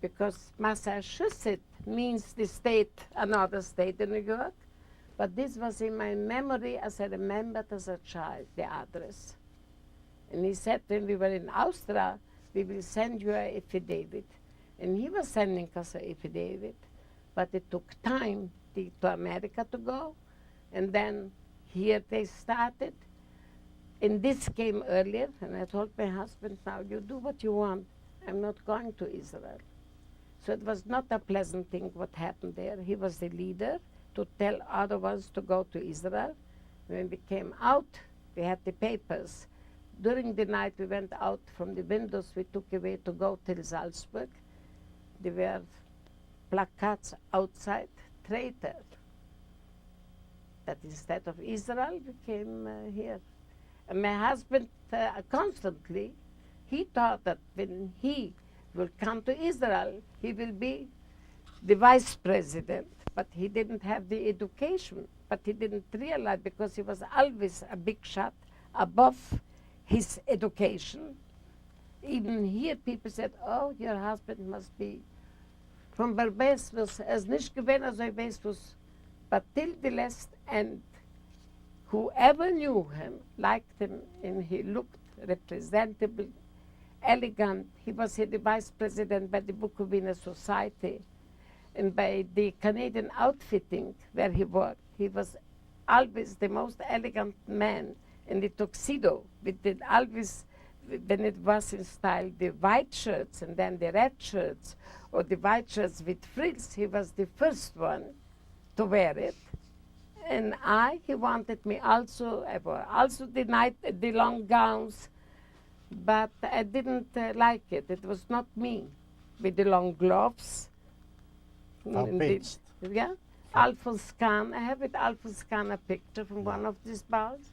because Massachusetts means the state, another state in New York. But this was in my memory as I remembered as a child, the address. And he said when we were in Austria, we will send you an affidavit. And he was sending us an affidavit, but it took time to America to go. And then here they started. And this came earlier, and I told my husband, now you do what you want. I'm not going to Israel. So it was not a pleasant thing what happened there. He was the leader to tell other ones to go to Israel. When we came out, we had the papers. During the night, we went out from the windows. We took away to go till Salzburg. There were placards outside, traitor. That instead of Israel, we came here. And my husband constantly, he thought that when he will come to Israel, he will be the vice president. But he didn't have the education. But he didn't realize, because he was always a big shot above his education. Even here people said, oh, your husband must be from Barbados, as nicht gewesen, als weiß. But till the last end, whoever knew him liked him, and he looked representable, elegant. He was here the vice president by the Bukowina Society, and by the Canadian outfitting where he worked. He was always the most elegant man in the tuxedo, with the always, when it was in style, the white shirts and then the red shirts, or the white shirts with frills. He was the first one to wear it. And he wanted me also, I wore also the long gowns, but I didn't like it. It was not me, with the long gloves. Yeah, Alphonse Kahn. I have with Alphonse Kahn a picture from one of these balls.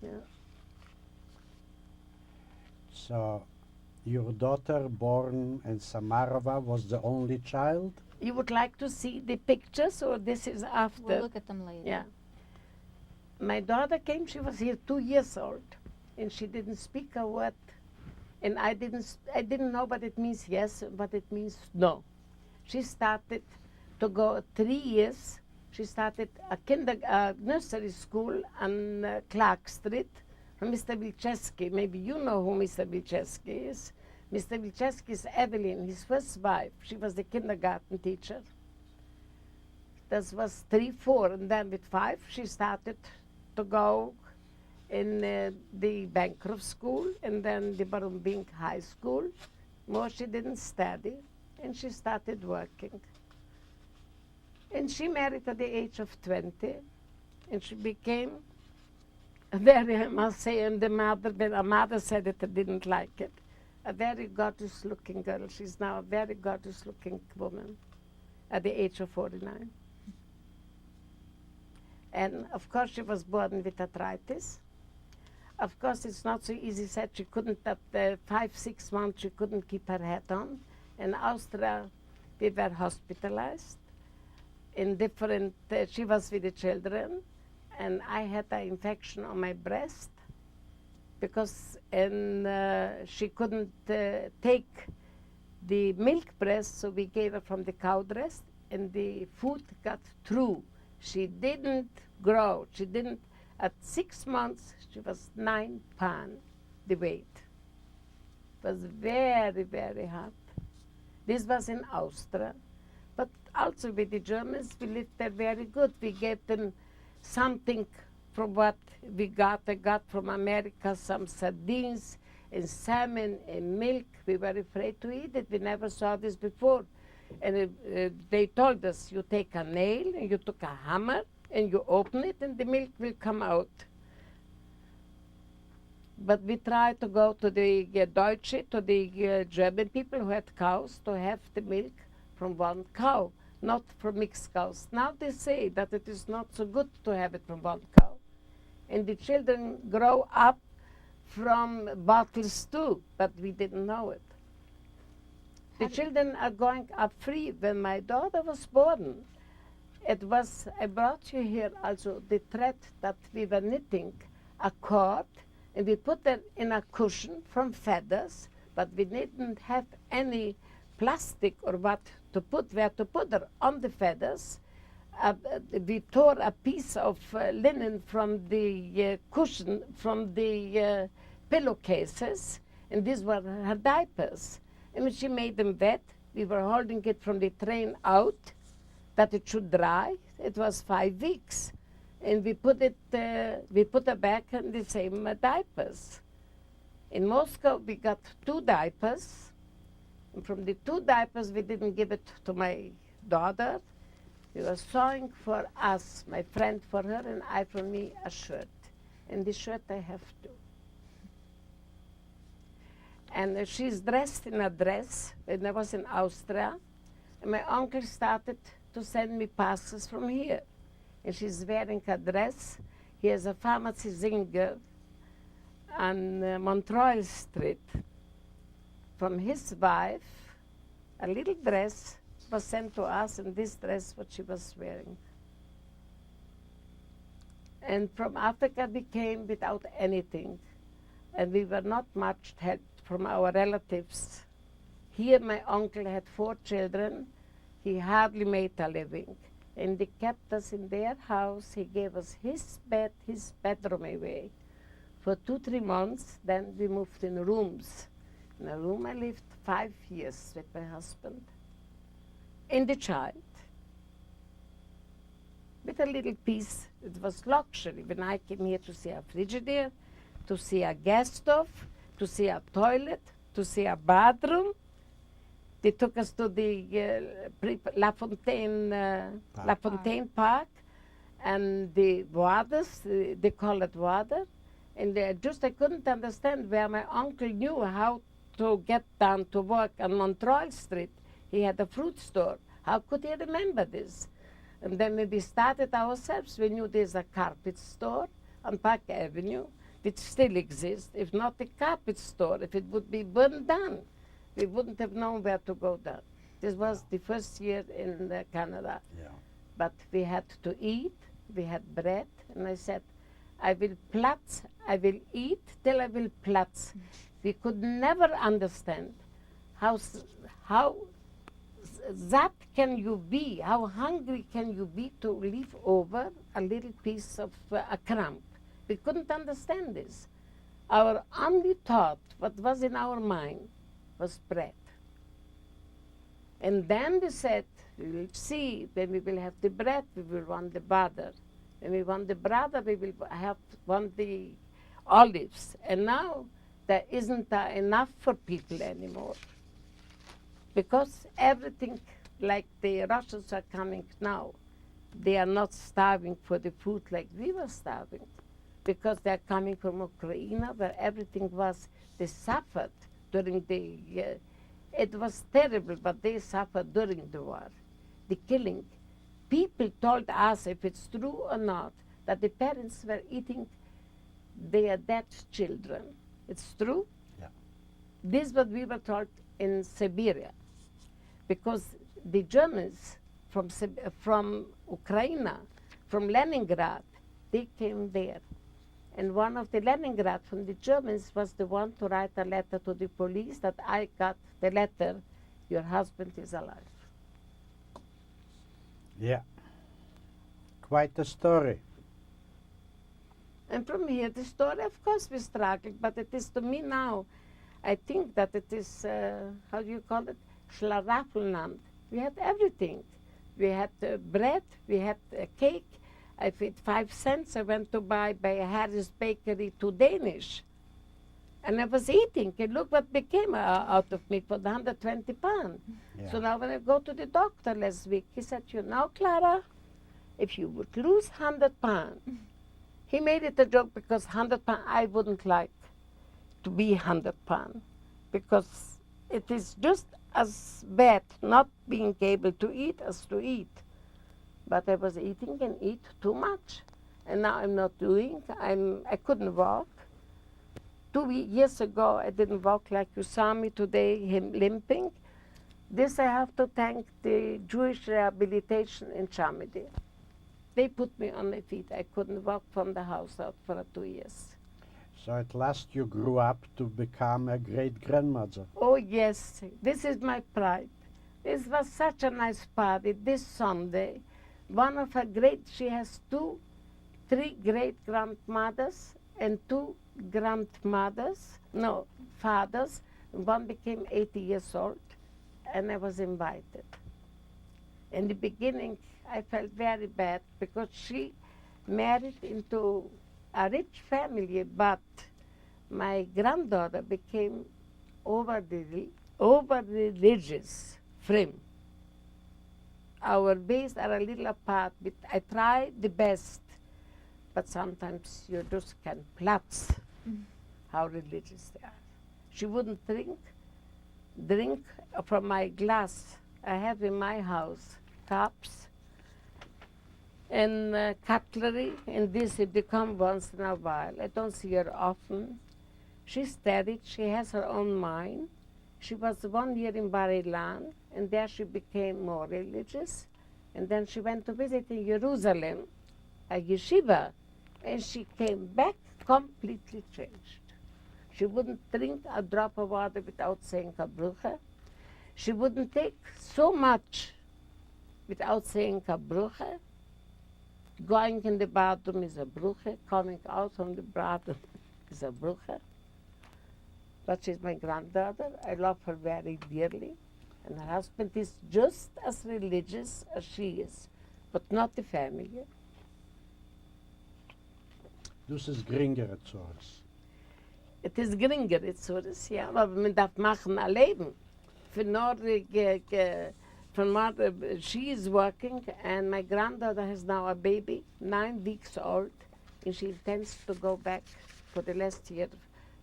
Yeah. So, your daughter born in Samarova was the only child? You would like to see the pictures, or this is after? We'll look at them later. Yeah. My daughter came, she was here 2 years old, and she didn't speak a word. And I didn't know what it means yes, what it means no. She started to go 3 years. She started a nursery school on Clark Street from Mr. Wilczewski. Maybe you know who Mr. Wilczewski is. Mr. Wilczewski is Evelyn, his first wife. She was the kindergarten teacher. That was 3, 4, and then with 5, she started to go in the Bancroft School, and then the Baron Bink High School. More she didn't study, and she started working. And she married at the age of 20, and she became a very, I must say, and the mother, when her mother said it, I didn't like it, a very gorgeous-looking girl. She's now a very gorgeous-looking woman at the age of 49. And of course, she was born with arthritis. Of course, it's not so easy. Said she couldn't, at 5, 6 months, she couldn't keep her head on. In Austria, we were hospitalized. In different, she was with the children, and I had an infection on my breast because she couldn't take the milk breast, so we gave her from the cow breast, and the food got through. She didn't grow. She didn't. At 6 months, she was 9 pounds, the weight. It was very, very hard. This was in Austria. But also with the Germans, we lived there very good. We gave them something from what we got. I got from America some sardines and salmon and milk. We were afraid to eat it. We never saw this before. And they told us, you take a nail, and you took a hammer, and you open it, and the milk will come out. But we tried to go to the Deutsche, to the German people who had cows, to have the milk from one cow, not from mixed cows. Now they say that it is not so good to have it from one cow. And the children grow up from bottles too, but we didn't know it. The children are going up free. When my daughter was born, it was, I brought you here also the thread that we were knitting, a cord, and we put it in a cushion from feathers, but we didn't have any plastic or what to put, where to put her on the feathers. We tore a piece of linen from the cushion, from the pillowcases, and these were her diapers. And when she made them wet, we were holding it from the train out, that it should dry. It was 5 weeks. And we put her back in the same diapers. In Moscow, we got 2 diapers. And from the 2 diapers, we didn't give it to my daughter. We were sewing for us, my friend for her, and I for me, a shirt. And the shirt I have too. And she's dressed in a dress when I was in Austria. And my uncle started to send me passes from here. And she's wearing a dress. He has a pharmacy Zinger on Montreuil Street. From his wife, a little dress was sent to us, and this dress what she was wearing. And from Africa we came without anything, and we were not much helped from our relatives. Here my uncle had 4 children. He hardly made a living, and they kept us in their house. He gave us his bed, his bedroom away. For 2-3 months, then we moved in rooms. In a room I lived 5 years with my husband. And the child, with a little piece. It was luxury. When I came here to see a frigidaire, to see a gas stove, to see a toilet, to see a bathroom, they took us to the La Fontaine Park, and the waters, they call it water. And I couldn't understand where my uncle knew how to get down to work on Montreuil Street. He had a fruit store. How could he remember this? And then when we started ourselves, we knew there's a carpet store on Park Avenue, which still exists. If not the carpet store, if it would be burned down, we wouldn't have known where to go down. This was the first year in Canada. Yeah. But we had to eat, we had bread, and I said, I will eat till I will platz. We could never understand how that can you be, how hungry can you be to live over a little piece of a crumb. We couldn't understand this. Our only thought, what was in our mind, was bread. And then we said, we will see, when we will have the bread, we will want the butter. When we want the butter, we will want the olives. And now there isn't enough for people anymore. Because everything, like the Russians are coming now, they are not starving for the food like we were starving. Because they're coming from Ukraine, where everything was, they suffered during the, it was terrible, but they suffered during the war, the killing. People told us, if it's true or not, that the parents were eating their dead children. It's true? Yeah. This is what we were told in Siberia. Because the Germans from Ukraine, from Leningrad, they came there. And one of the Leningrad from the Germans was the one to write a letter to the police that I got the letter, your husband is alive. Yeah. Quite a story. And from here, the story, of course, we struggled, but it is to me now, I think that it is, how do you call it? Schlaraffenland. We had everything. We had bread, we had cake. I paid 5 cents. I went to buy by Harris Bakery 2 Danish. And I was eating. And look what became out of me for the 120 pounds. Yeah. So now when I go to the doctor last week, he said, you know, Klara, if you would lose 100 pounds, he made it a joke because 100 pounds, I wouldn't like to be 100 pounds. Because it is just as bad not being able to eat as to eat. But I was eating and eat too much. And now I'm not doing, I couldn't walk. 2 years ago, I didn't walk like you saw me today, him limping. This I have to thank the Jewish rehabilitation in Chamedy. They put me on my feet. I couldn't walk from the house out for 2 years. So at last you grew up to become a great grandmother. Oh, yes, this is my pride. This was such a nice party this Sunday. One of her she has three great grandmothers and two grandmothers, no, fathers. One became 80 years old, and I was invited. In the beginning, I felt very bad because she married into a rich family, but my granddaughter became over religious from. Our ways are a little apart, but I try the best, but sometimes you just can platz how religious they are. She wouldn't drink from my glass. I have in my house cups and cutlery, and this it become once in a while. I don't see her often. She's studied, she has her own mind. She was 1 year in Bar-Ilan, and there she became more religious. And then she went to visit in Jerusalem, a yeshiva, and she came back completely changed. She wouldn't drink a drop of water without saying a brucha. She wouldn't take so much without saying a brucha. Going in the bathroom is a brucha. Coming out from the bathroom is a brucha. But she's my granddaughter. I love her very dearly. And her husband is just as religious as she is, but not the family. Dus is geringer het zoals. Het is geringer, het zo is, ja. Maar men darf machen een leven. She is working, and my granddaughter has now a baby, 9 weeks old, and she intends to go back for the last year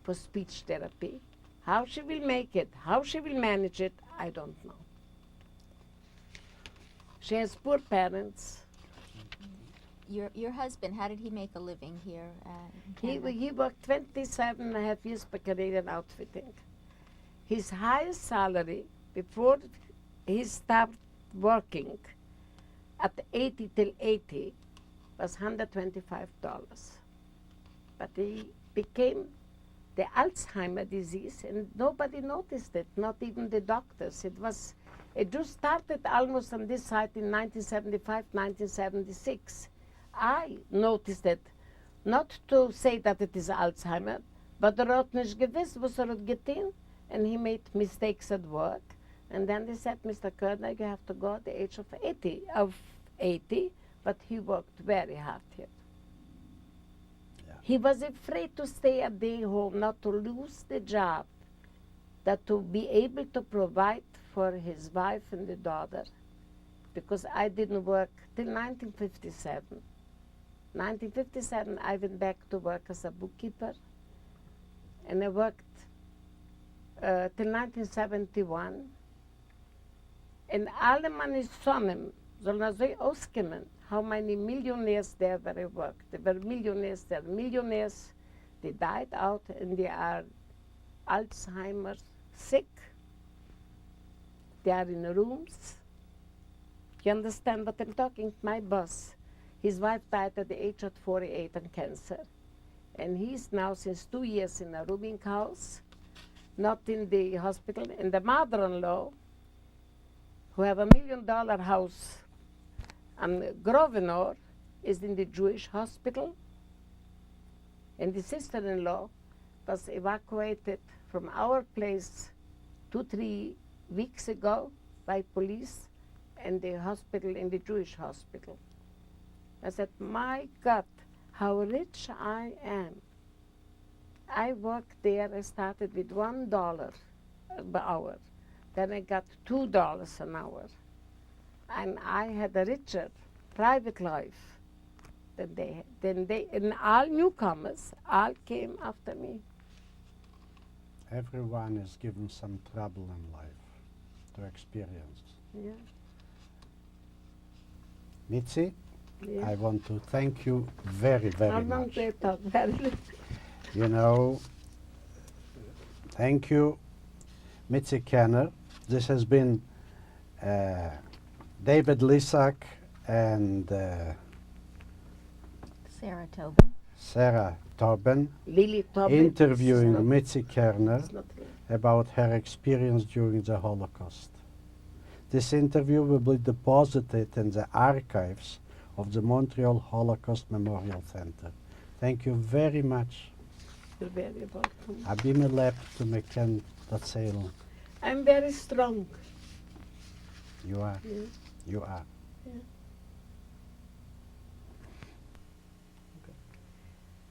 for speech therapy. How she will make it, how she will manage it, I don't know. She has poor parents. Your husband, how did he make a living here in Kerner? He worked 27 and a half years for Canadian outfitting. His highest salary before he started working at 80 till 80 was $125. But he became the Alzheimer disease, and nobody noticed it, not even the doctors. It just started almost on this side in 1975, 1976. I noticed it, not to say that it is Alzheimer, but hat nicht gewiss, was hat getan, and he made mistakes at work. And then they said, Mr. Kerner, you have to go at the age of 80, but he worked very hard here. Yeah. He was afraid to stay a day home, not to lose the job, that to be able to provide for his wife and the daughter, because I didn't work till 1957. 1957, I went back to work as a bookkeeper, and I worked till 1971. And alle meine Sonnen sollen so auskommen, how many millionaires there were worked. There were millionaires, they died out, and they are Alzheimer's sick. They are in rooms. You understand what I'm talking? My boss, his wife died at the age of 48 on cancer. And he's now since 2 years in a rooming house, not in the hospital. And the mother-in-law, who have $1 million house on Grosvenor, is in the Jewish hospital. And the sister-in-law was evacuated from our place 2-3 weeks ago by police and the hospital, in the Jewish hospital. I said, my God, how rich I am. I worked there, I started with $1 per hour. Then I got $2 an hour. And I had a richer private life than they had. And all newcomers, all came after me. Everyone is given some trouble in life to experience. Yeah. Mitzi, Yeah. I want to thank you very, very How long much. they talk? Very little. You know, thank you, Mitzi Kerner. This has been David Lisak and Sarah Tobin. Sarah Tobin Lily Tobin. interviewing Mitzi Kerner It's not Lily. about her experience during the Holocaust. This interview will be deposited in the archives of the Montreal Holocaust Memorial Center. Thank you very much. You're very welcome. Abi me lep to me ken dat zeilen. I'm very strong. You are. Yeah. You are.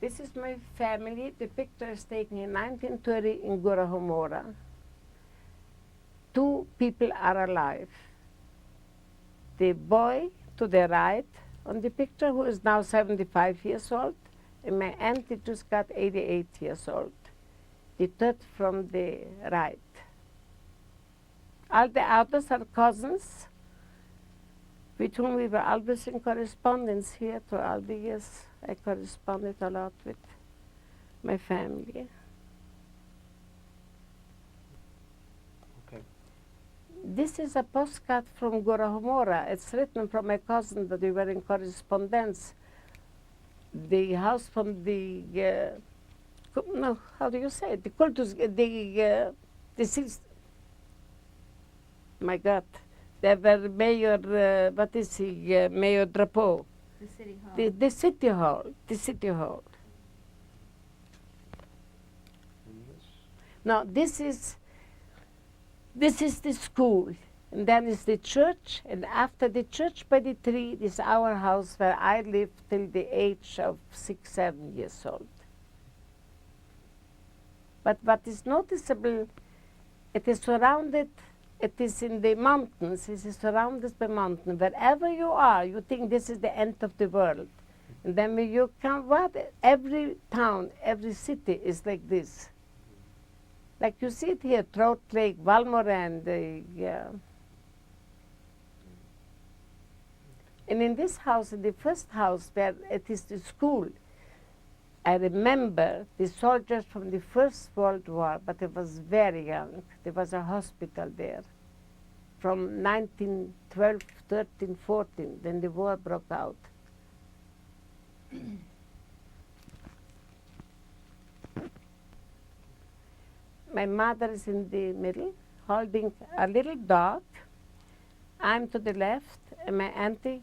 This is my family. The picture is taken in 1930 in Gurahomora. 2 people are alive. The boy to the right on the picture, who is now 75 years old, and my auntie just got 88 years old. The third from the right. All the others are cousins, with whom we were always in correspondence here through all the years. I corresponded a lot with my family. Okay. This is a postcard from Gurahomora. It's written from my cousin that we were in correspondence. The house from the, no, how do you say it? The cultus, my God, they were Mayor, what is he, Mayor Drapeau. The city hall. The city hall, the city hall. Now this is the school, and then is the church, and after the church by the tree is our house where I lived till the age of 6, 7 years old. But what is noticeable, it is surrounded, it is in the mountains, it is surrounded by mountains. Wherever you are, you think this is the end of the world. And then when you come, every town, every city is like this. Like you see it here, Trout Lake, Valmoran, And in this house, in the first house where it is the school, I remember the soldiers from the First World War, but I was very young. There was a hospital there from 1912, 13, 14, then the war broke out. My mother is in the middle, holding a little dog. I'm to the left, and my auntie